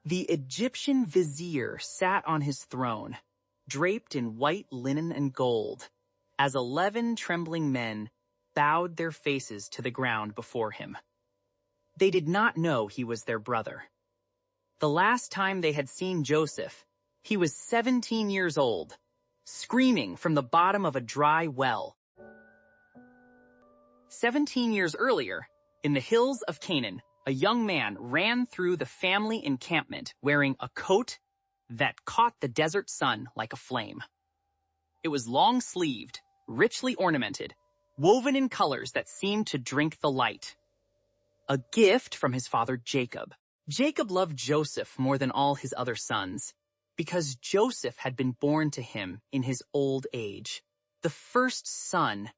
The Egyptian vizier sat on his throne, draped in white linen and gold, as 11 trembling men bowed their faces to the ground before him. They did not know he was their brother. The last time they had seen Joseph, he was 17 years old, screaming from the bottom of a dry well. 17 years earlier, in the hills of Canaan, a young man ran through the family encampment wearing a coat that caught the desert sun like a flame. It was long-sleeved, richly ornamented, woven in colors that seemed to drink the light. A gift from his father Jacob. Jacob loved Joseph more than all his other sons, because Joseph had been born to him in his old age, the first son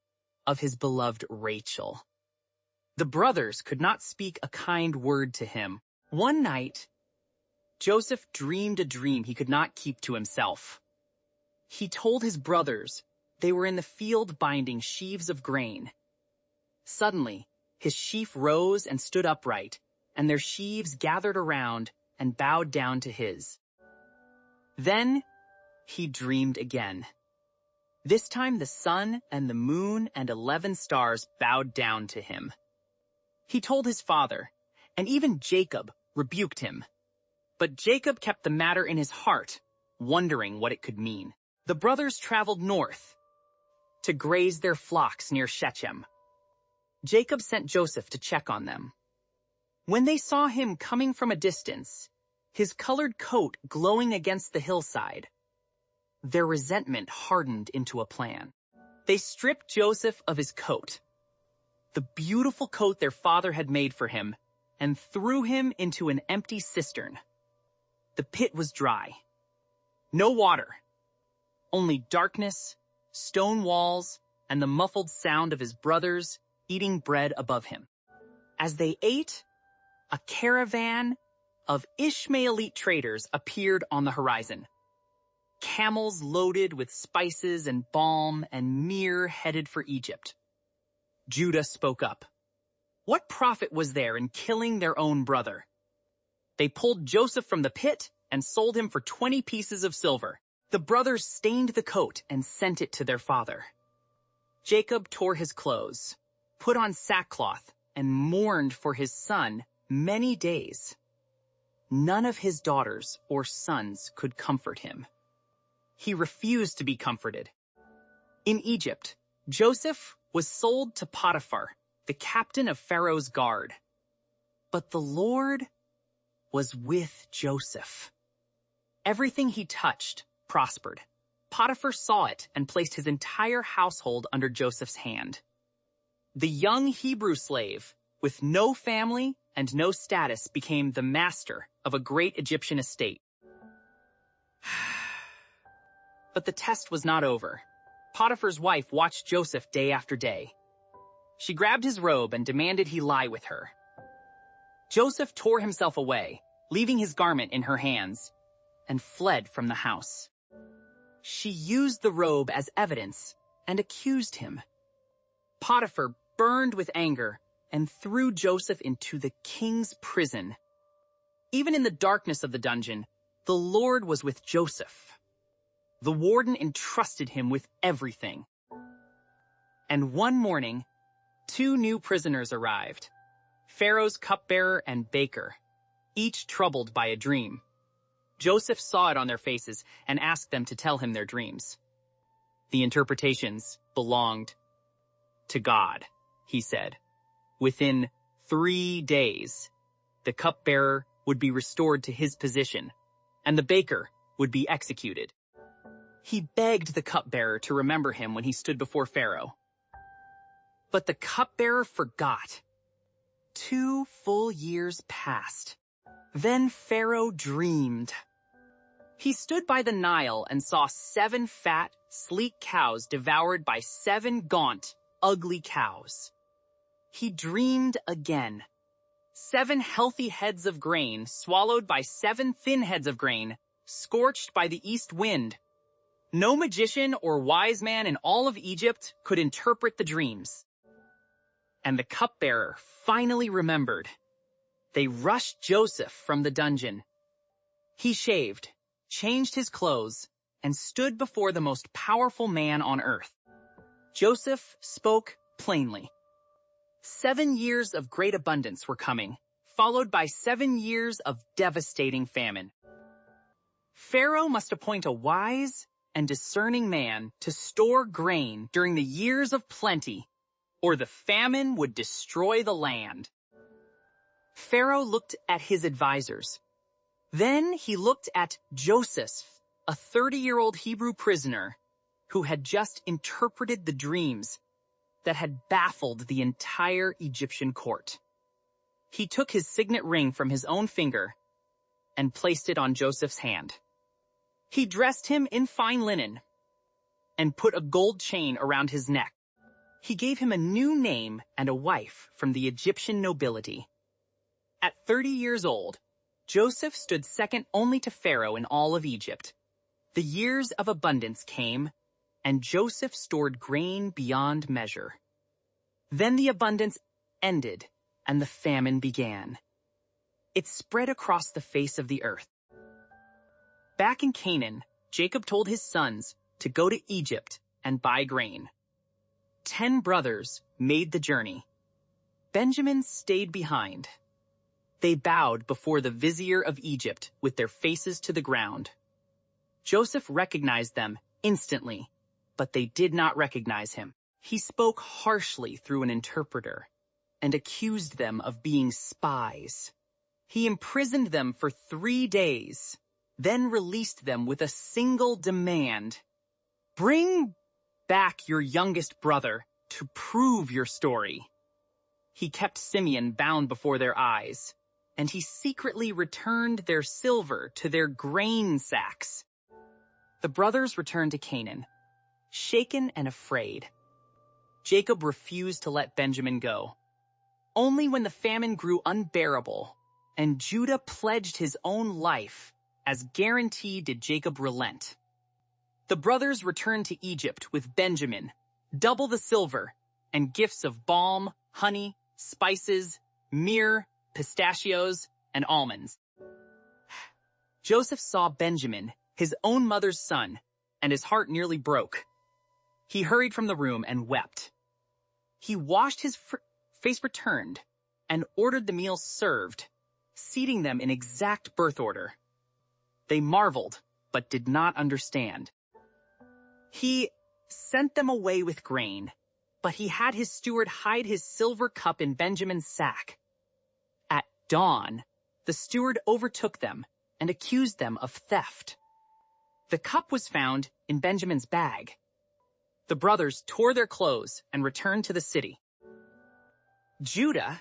of his beloved Rachel. The brothers could not speak a kind word to him. One night, Joseph dreamed a dream he could not keep to himself. He told his brothers they were in the field binding sheaves of grain. Suddenly, his sheaf rose and stood upright, and their sheaves gathered around and bowed down to his. Then he dreamed again. This time the sun and the moon and 11 stars bowed down to him. He told his father, and even Jacob rebuked him. But Jacob kept the matter in his heart, wondering what it could mean. The brothers traveled north to graze their flocks near Shechem. Jacob sent Joseph to check on them. When they saw him coming from a distance, his colored coat glowing against the hillside, their resentment hardened into a plan. They stripped Joseph of his coat, the beautiful coat their father had made for him, and threw him into an empty cistern. The pit was dry. No water. Only darkness, stone walls, and the muffled sound of his brothers eating bread above him. As they ate, a caravan of Ishmaelite traders appeared on the horizon. Camels loaded with spices and balm and myrrh headed for Egypt. Judah spoke up. What profit was there in killing their own brother? They pulled Joseph from the pit and sold him for 20 pieces of silver. The brothers stained the coat and sent it to their father. Jacob tore his clothes, put on sackcloth, and mourned for his son many days. None of his daughters or sons could comfort him. He refused to be comforted. In Egypt, Joseph was sold to Potiphar, the captain of Pharaoh's guard. But the Lord was with Joseph. Everything he touched prospered. Potiphar saw it and placed his entire household under Joseph's hand. The young Hebrew slave, with no family and no status, became the master of a great Egyptian estate. But the test was not over. Potiphar's wife watched Joseph day after day. She grabbed his robe and demanded he lie with her. Joseph tore himself away, leaving his garment in her hands, and fled from the house. She used the robe as evidence and accused him. Potiphar burned with anger and threw Joseph into the king's prison. Even in the darkness of the dungeon, the Lord was with Joseph. The warden entrusted him with everything. And one morning, 2 new prisoners arrived, Pharaoh's cupbearer and baker, each troubled by a dream. Joseph saw it on their faces and asked them to tell him their dreams. The interpretations belonged to God, he said. Within 3 days, the cupbearer would be restored to his position, and the baker would be executed. He begged the cupbearer to remember him when he stood before Pharaoh. But the cupbearer forgot. 2 full years passed. Then Pharaoh dreamed. He stood by the Nile and saw 7 fat, sleek cows devoured by 7 gaunt, ugly cows. He dreamed again. 7 healthy heads of grain swallowed by 7 thin heads of grain, scorched by the east wind. No magician or wise man in all of Egypt could interpret the dreams. And the cupbearer finally remembered. They rushed Joseph from the dungeon. He shaved, changed his clothes, and stood before the most powerful man on earth. Joseph spoke plainly. 7 years of great abundance were coming, followed by 7 years of devastating famine. Pharaoh must appoint a wise and discerning man to store grain during the years of plenty, or the famine would destroy the land. Pharaoh looked at his advisors. Then he looked at Joseph, a 30-year-old Hebrew prisoner who had just interpreted the dreams that had baffled the entire Egyptian court. He took his signet ring from his own finger and placed it on Joseph's hand. He dressed him in fine linen and put a gold chain around his neck. He gave him a new name and a wife from the Egyptian nobility. At 30 years old, Joseph stood second only to Pharaoh in all of Egypt. The years of abundance came, and Joseph stored grain beyond measure. Then the abundance ended, and the famine began. It spread across the face of the earth. Back in Canaan, Jacob told his sons to go to Egypt and buy grain. 10 brothers made the journey. Benjamin stayed behind. They bowed before the vizier of Egypt with their faces to the ground. Joseph recognized them instantly, but they did not recognize him. He spoke harshly through an interpreter and accused them of being spies. He imprisoned them for 3 days, then released them with a single demand. Bring back your youngest brother to prove your story. He kept Simeon bound before their eyes, and he secretly returned their silver to their grain sacks. The brothers returned to Canaan, shaken and afraid. Jacob refused to let Benjamin go. Only when the famine grew unbearable and Judah pledged his own life as guarantee did Jacob relent. The brothers returned to Egypt with Benjamin, double the silver, and gifts of balm, honey, spices, myrrh, pistachios, and almonds. Joseph saw Benjamin, his own mother's son, and his heart nearly broke. He hurried from the room and wept. He washed his face, returned, and ordered the meals served, seating them in exact birth order. They marveled, but did not understand. He sent them away with grain, but he had his steward hide his silver cup in Benjamin's sack. At dawn, the steward overtook them and accused them of theft. The cup was found in Benjamin's bag. The brothers tore their clothes and returned to the city. Judah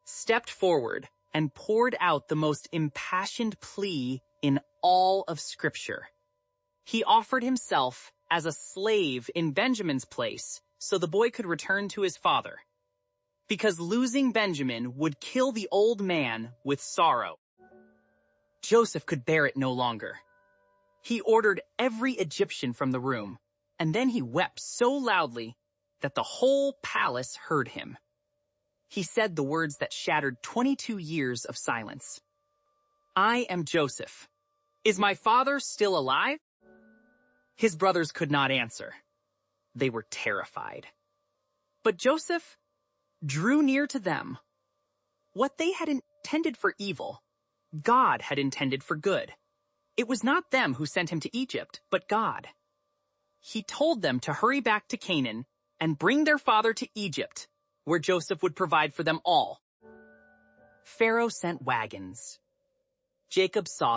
stepped forward and poured out the most impassioned plea in all of Scripture. He offered himself as a slave in Benjamin's place so the boy could return to his father, because losing Benjamin would kill the old man with sorrow. Joseph could bear it no longer. He ordered every Egyptian from the room, and then he wept so loudly that the whole palace heard him. He said the words that shattered 22 years of silence. "I am Joseph. Is my father still alive?" His brothers could not answer. They were terrified. But Joseph drew near to them. What they had intended for evil, God had intended for good. It was not them who sent him to Egypt, but God. He told them to hurry back to Canaan and bring their father to Egypt, where Joseph would provide for them all. Pharaoh sent wagons. Jacob saw